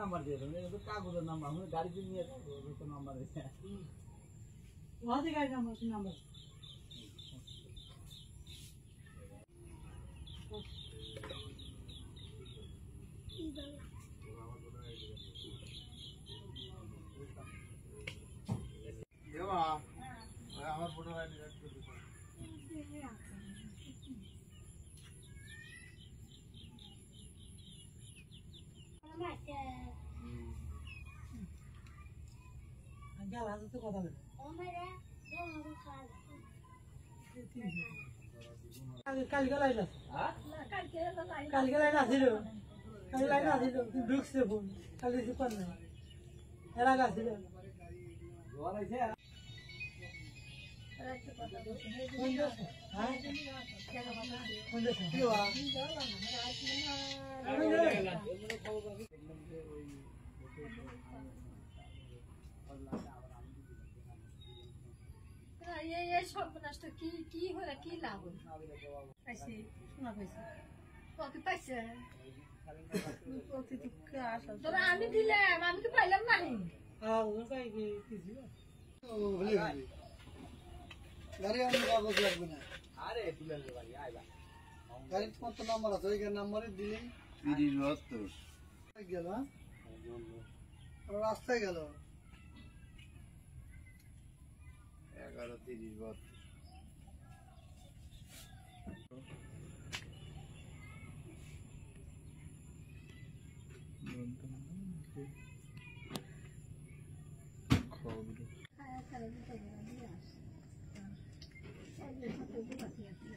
Number দিয়ে দেবেন, এটা তো কাগজের নাম্বার, আমি গাড়িতে নিয়ে যাবো তো নাম্বার দিয়েছে। ওহাতে গাড়ি নাম্বার নাম্বার আমার ভোটার আইডি কার্ড করে দিতে গেল হাতে তো কথা বলে কালকে লাইন আছে কালকে লাইন আসিল কালকে লাইন আসিল ঢুকছে ফোন কালকে কিছু কর নাই এর আগে আসিল সর্বনাশটা কি কি হলে কি লাভ পাইছি শোনা পাইছি কত পাইছে তোরা আমি দিলাম আমি তো পাইলাম না গাড়ি আমার কাগজ লাগবে না আরে তুলে নিয়ে বাড়ি আইবা গাড়ির কত নাম্বার আছে ওই নাম্বারে দিলেই 30 গেল রাস্তায় গেল 11 30 72 খাওয়া খাওয়া